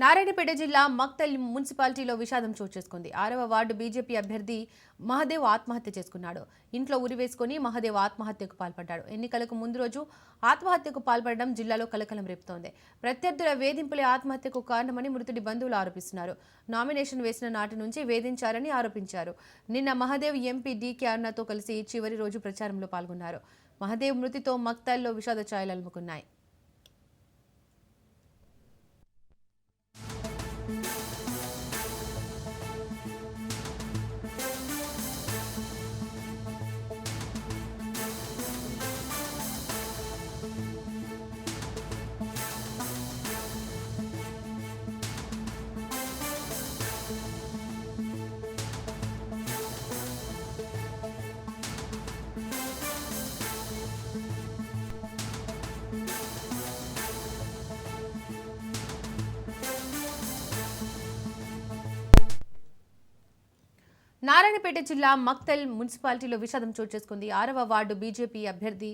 నారాయణపేట జిల్లా మక్తల్ మున్సిపాలిటీలో విషాదం చోటు చేసుకుంది. 6వ వార్డు బీజేపీ అభ్యర్థి మహదేవ్ ఆత్మహత్య చేసుకున్నాడు. ఇంట్లో ఉరివేసుకుని మహదేవ్ ఆత్మహత్యకు పాల్పడ్డాడు. ఎన్నికలకు ముందు రోజు ఆత్మహత్యకు పాల్పడడం జిల్లాలో కలకలం రేపుతోంది. ప్రత్యర్థుల వేధింపులే ఆత్మహత్యకు కారణమని మృతుడి బంధువులు ఆరోపిస్తున్నారు. నామినేషన్ వేసిన నాటి నుంచి వేధించారని ఆరోపించారు. నిన్న మహదేవ్ ఎంపీ డీకే అన్నతో కలిసి చివరి రోజు ప్రచారంలో పాల్గొన్నారు. మహదేవ్ మృతితో మక్తల్లో విషాద ఛాయలు అలుముకున్నాయి. నారాయణపేట జిల్లా మక్తల్ మున్సిపాలిటీలో విషాదం చోటు చేసుకుంది. 6వ వార్డు బీజేపీ అభ్యర్థి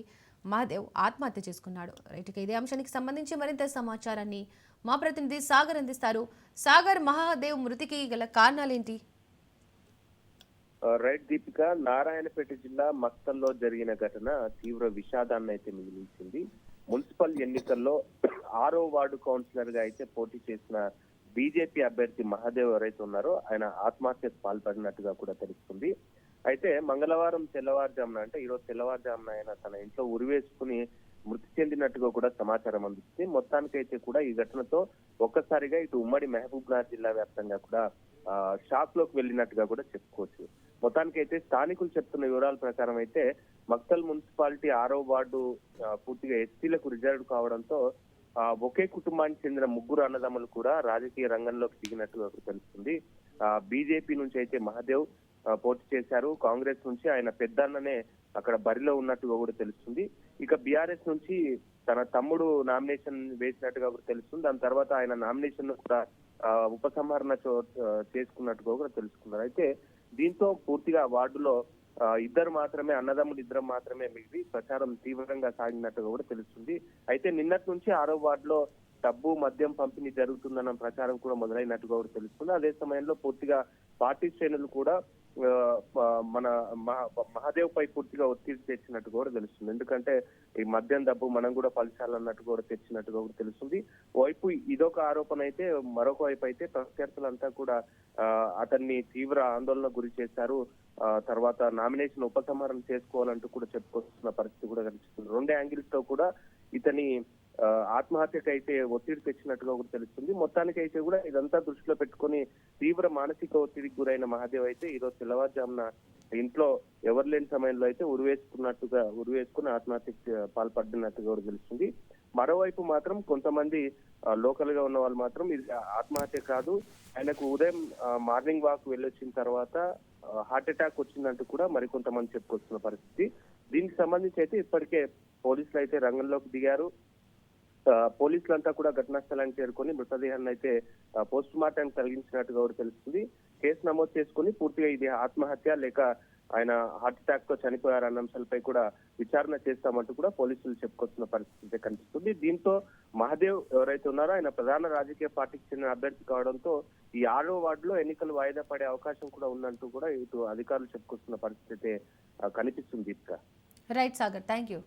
మహదేవ్ ఆత్మహత్య చేసుకున్నాడు. రైట్, ఇదే అంశానికి సంబంధించి మరింత సమాచారాన్ని మా ప్రతినిధి సాగర్ అందిస్తారు. సాగర్, మహాదేవ్ మృతికి గల కారణాలేంటి? రైట్ దీపిక, నారాయణపేట జిల్లా మక్తల్లో జరిగిన ఘటన తీవ్ర విషాదాన్ని అయితే మిగిలించింది. మున్సిపల్ ఎన్నికల్లో 6వ వార్డు కౌన్సిలర్ గా అయితే పోటీ చేసిన బీజేపీ అభ్యర్థి మహాదేవ్ ఎవరైతే ఉన్నారో ఆయన ఆత్మహత్యకు పాల్పడినట్టుగా కూడా తెలుస్తుంది. అయితే మంగళవారం తెల్లవారుజామున, అంటే ఈరోజు తెల్లవారుజామున ఆయన తన ఇంట్లో ఉరివేసుకుని మృతి చెందినట్టుగా కూడా సమాచారం అందుతుంది. మొత్తానికైతే కూడా ఈ ఘటనతో ఒక్కసారిగా ఇటు ఉమ్మడి మహబూబ్ నగర్ జిల్లా వ్యాప్తంగా కూడా షాక్ లోకి వెళ్ళినట్టుగా కూడా చెప్పుకోవచ్చు. మొత్తానికైతే స్థానికులు చెప్తున్న వివరాల ప్రకారం అయితే మక్తల్ మున్సిపాలిటీ 6వ వార్డు పూర్తిగా ఎస్టీలకు రిజర్వ్ కావడంతో ఒకే కుటుంబానికి చెందిన ముగ్గురు అన్నదమ్ములు కూడా రాజకీయ రంగంలోకి దిగినట్టుగా తెలుస్తుంది. బీజేపీ నుంచి అయితే మహదేవ్ పోటీ చేశారు. కాంగ్రెస్ నుంచి ఆయన పెద్దన్ననే అక్కడ బరిలో ఉన్నట్టుగా కూడా తెలుస్తుంది. ఇక బీఆర్ఎస్ నుంచి తన తమ్ముడు నామినేషన్ వేసినట్టుగా కూడా తెలుస్తుంది. దాని తర్వాత ఆయన నామినేషన్ కూడా ఉపసంహరణ చేసుకున్నట్టుగా కూడా తెలుసుకున్నారు. అయితే దీంతో పూర్తిగా వార్డులో అన్నదమ్ములు ఇద్దరు మాత్రమే మిగిలి ప్రచారం తీవ్రంగా సాగినట్టుగా కూడా తెలుస్తుంది. అయితే నిన్నటి నుంచి 6వ వార్డులో డబ్బు మద్యం పంపిణీ జరుగుతుందన్న ప్రచారం కూడా మొదలైనట్టుగా కూడా తెలుస్తుంది. అదే సమయంలో పూర్తిగా పార్టీ శ్రేణులు కూడా మన మహాదేవ్ పై పూర్తిగా ఒత్తిడి తెచ్చినట్టు కూడా తెలుస్తుంది. ఎందుకంటే ఈ మద్యం డబ్బు మనం కూడా పలిచాలన్నట్టు కూడా తెచ్చినట్టుగా కూడా తెలుస్తుంది. వైపు ఇదొక ఆరోపణ అయితే, మరొక వైపు అయితే ప్రత్యర్థులంతా కూడా అతన్ని తీవ్ర ఆందోళన గురి చేశారు. తర్వాత నామినేషన్ ఉపసంహరణ చేసుకోవాలంటూ కూడా చెప్పుకొస్తున్న పరిస్థితి కూడా కనిపిస్తుంది. రెండు యాంగిల్స్ తో కూడా ఇతని ఆత్మహత్యకైతే ఒత్తిడి తెచ్చినట్టుగా కూడా తెలుస్తుంది. మొత్తానికైతే కూడా ఇదంతా దృష్టిలో పెట్టుకుని తీవ్ర మానసిక ఒత్తిడికి గురైన మహాదేవ్ అయితే ఈరోజు తెల్లవారుజామున ఇంట్లో ఎవరు లేని సమయంలో అయితే ఉరివేసుకుని ఆత్మహత్యకు పాల్పడినట్టుగా కూడా తెలుస్తుంది. మరోవైపు మాత్రం కొంతమంది లోకల్ గా ఉన్న వాళ్ళు మాత్రం ఇది ఆత్మహత్య కాదు, ఆయనకు ఉదయం మార్నింగ్ వాక్ వెళ్ళొచ్చిన తర్వాత హార్ట్ అటాక్ వచ్చిందంటూ కూడా మరికొంతమంది చెప్పుకొస్తున్న పరిస్థితి. దీనికి సంబంధించి అయితే ఇప్పటికే పోలీసులు అయితే రంగంలోకి దిగారు. పోలీసులంతా కూడా ఘటనా స్థలానికి చేరుకొని మృతదేహాన్ని అయితే పోస్ట్ మార్టం కలిగించినట్టుగా కూడా తెలుస్తుంది. కేసు నమోదు చేసుకుని పూర్తిగా ఇది ఆత్మహత్య లేక ఆయన హార్ట్ అటాక్ తో చనిపోయారన్న అంశాలపై కూడా విచారణ చేస్తామంటూ కూడా పోలీసులు చెప్పుకొస్తున్న పరిస్థితి కనిపిస్తుంది. దీంతో మహదేవ్ ఎవరైతే ఉన్నారో ఆయన ప్రధాన రాజకీయ పార్టీకి చెందిన అభ్యర్థి కావడంతో ఈ 6వ వార్డులో ఎన్నికలు వాయిదా పడే అవకాశం కూడా ఉందంటూ కూడా ఇటు అధికారులు చెప్పుకొస్తున్న పరిస్థితి కనిపిస్తుంది. Right Sagar, thank you.